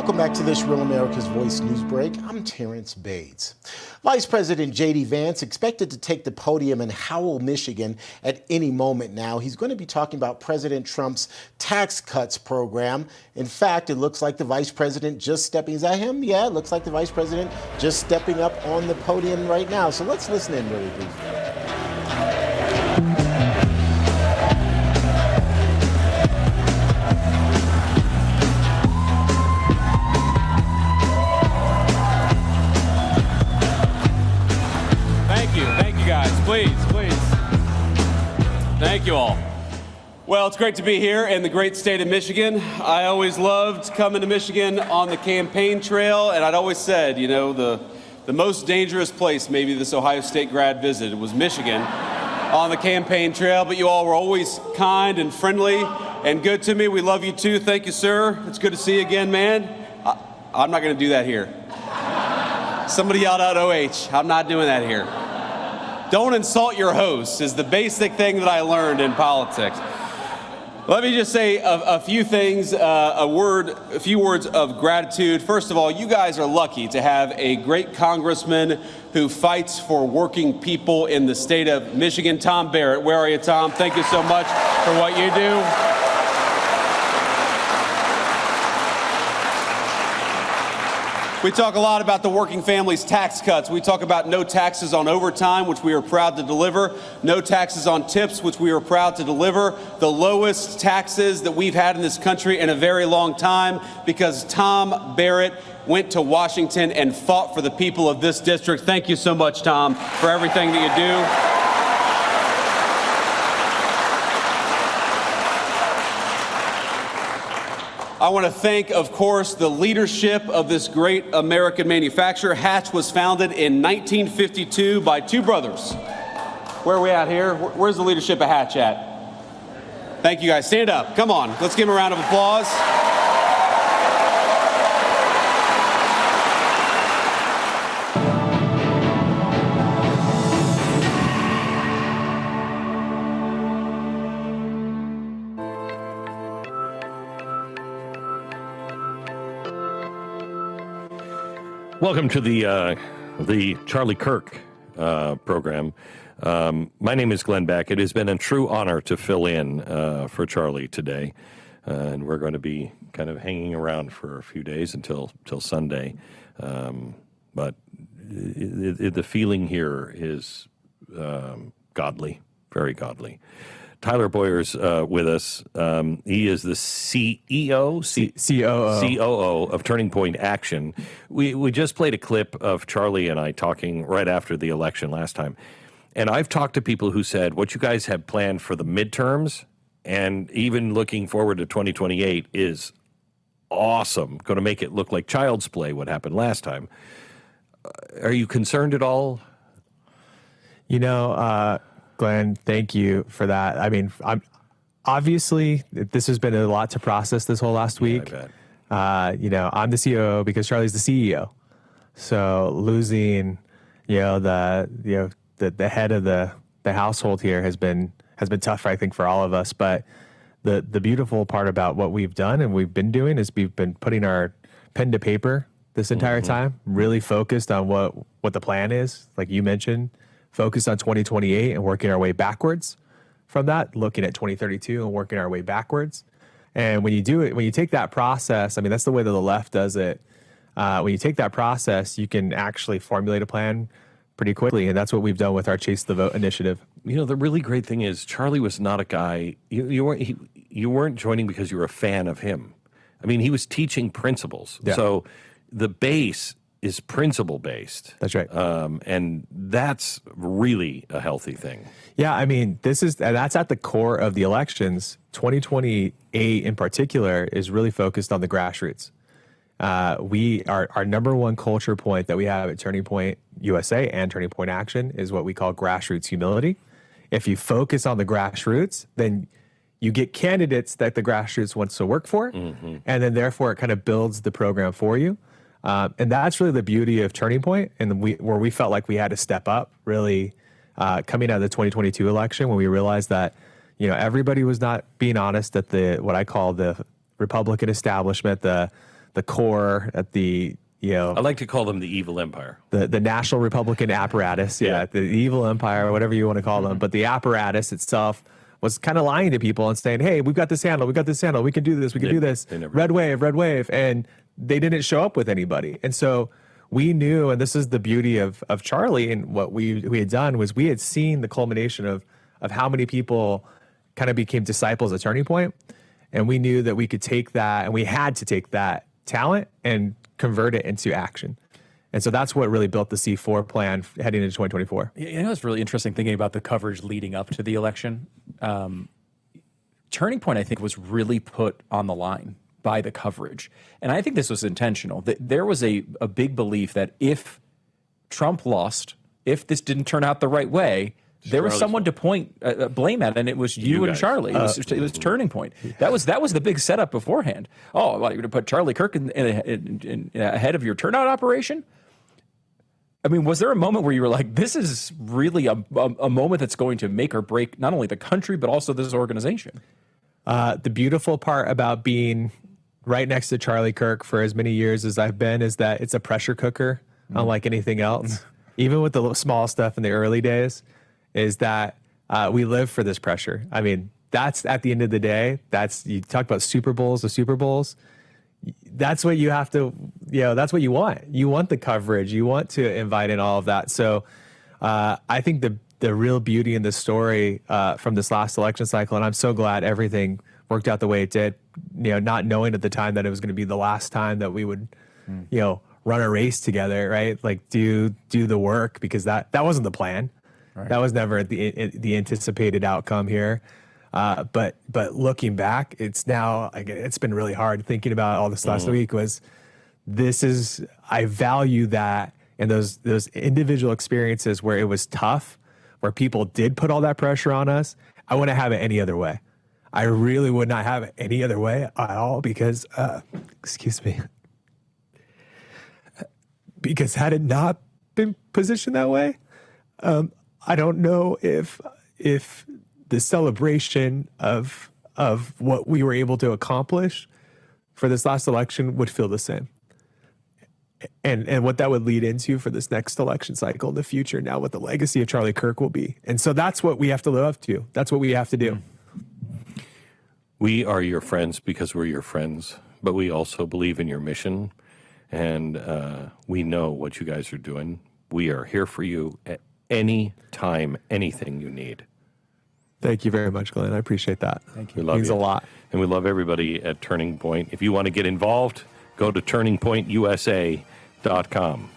Welcome back to this Real America's Voice Newsbreak. I'm Terrence Bates. Vice President J.D. Vance expected to take the podium in Howell, Michigan at any moment now. He's going to be talking about President Trump's tax cuts program. In fact, it looks like the Vice President just stepping, is that him? Yeah, it looks like the Vice President just stepping up on the podium right now. So let's listen in really briefly. Please. Thank you all. Well, it's great to be here in the great state of Michigan. I always loved coming to Michigan on the campaign trail, and I'd always said, you know, the most dangerous place maybe this Ohio State grad visited was Michigan on the campaign trail, but you all were always kind and friendly and good to me. We love you too. Thank you, sir. It's good to see you again, man. I'm not going to do that here. Somebody yelled out OH. I'm not doing that here. Don't insult your hosts is the basic thing that I learned in politics. Let me just say a few things, a few words of gratitude. First of all, you guys are lucky to have a great congressman who fights for working people in the state of Michigan. Tom Barrett, where are you, Tom? Thank you so much for what you do. We talk a lot about the working families' tax cuts. We talk about no taxes on overtime, which we are proud to deliver. No taxes on tips, which we are proud to deliver. The lowest taxes that we've had in this country in a very long time, because Tom Barrett went to Washington and fought for the people of this district. Thank you so much, Tom, for everything that you do. I want to thank, of course, the leadership of this great American manufacturer. Hatch was founded in 1952 by two brothers. Where are we at here? Where's the leadership of Hatch at? Thank you, guys. Stand up. Come on. Let's give them a round of applause. Welcome to the Charlie Kirk program. My name is Glenn Beck. It has been a true honor to fill in for Charlie today, and we're going to be kind of hanging around for a few days until Sunday. But the feeling here is godly, very godly. Tyler Bowyer's with us. He is the COO of Turning Point Action. We just played a clip of Charlie and I talking right after the election last time. And I've talked to people who said, what you guys have planned for the midterms and even looking forward to 2028 is awesome. Going to make it look like child's play what happened last time. Are you concerned at all? You know, Glenn, thank you for that. I mean, obviously, this has been a lot to process this whole last week. You know, I'm the COO because Charlie's the CEO. So losing, the head of the household here has been tough, I think, for all of us. But the beautiful part about what we've done and we've been doing is we've been putting our pen to paper this entire time, really focused on what the plan is, like you mentioned. Focused on 2028 and working our way backwards from that, looking at 2032 and working our way backwards. And when you do it, when you take that process, I mean, that's the way that the left does it. When you take that process, you can actually formulate a plan pretty quickly. And that's what we've done with our Chase the Vote initiative. You know, the really great thing is Charlie was not a guy, you weren't joining because you were a fan of him. I mean, he was teaching principles. Yeah. So the base is principle-based. That's right. And that's really a healthy thing. Yeah, I mean, that's at the core of the elections. 2028 in particular is really focused on the grassroots. Our number one culture point that we have at Turning Point USA and Turning Point Action is what we call grassroots humility. If you focus on the grassroots, then you get candidates that the grassroots wants to work for, and then therefore it kind of builds the program for you. And that's really the beauty of Turning Point, and where we felt like we had to step up, really coming out of the 2022 election, when we realized that, you know, everybody was not being honest at what I call the Republican establishment, the the core, at the, I like to call them the evil empire. The National Republican apparatus, the evil empire, whatever you want to call them. But the apparatus itself was kind of lying to people and saying, hey, we've got this handle, we can do this, we can do this, red wave. And they didn't show up with anybody. And so we knew, and this is the beauty of Charlie, and what we had done was we had seen the culmination of how many people kind of became disciples at Turning Point. And we knew that we could take that, and we had to take that talent and convert it into action. And so that's what really built the C4 plan heading into 2024. You know, it's really interesting thinking about the coverage leading up to the election. Turning Point, I think, was really put on the line by the coverage. And I think this was intentional. There was a big belief that if Trump lost, if this didn't turn out the right way, there was someone to point blame at, and it was you and Charlie. It was Turning Point. That was the big setup beforehand. Oh, well, you're going to put Charlie Kirk in ahead of your turnout operation? I mean, was there a moment where you were like, this is really a moment that's going to make or break not only the country, but also this organization? The beautiful part about being right next to Charlie Kirk for as many years as I've been is that it's a pressure cooker, unlike anything else. Even with the small stuff in the early days, is that we live for this pressure. I mean, that's at the end of the day, you talk about Super Bowls, the Super Bowls, that's what you have to, that's what you want. You want the coverage. You want to invite in all of that. So I think the real beauty in this story from this last election cycle, and I'm so glad everything worked out the way it did, not knowing at the time that it was going to be the last time that we would, run a race together, right? Like do the work, because that wasn't the plan. Right. That was never the anticipated outcome here. But looking back, it's been really hard thinking about all this last week. I value that, and those individual experiences where it was tough, where people did put all that pressure on us. I wouldn't have it any other way. I really would not have it any other way at all, because because had it not been positioned that way, I don't know if the celebration of what we were able to accomplish for this last election would feel the same. And what that would lead into for this next election cycle in the future, now what the legacy of Charlie Kirk will be. And so that's what we have to live up to. That's what we have to do. We are your friends because we're your friends, but we also believe in your mission, and we know what you guys are doing. We are here for you at any time, anything you need. Thank you very much, Glenn. I appreciate that. Thank you. We love means you. a lot. And we love everybody at Turning Point. If you want to get involved, go to turningpointusa.com.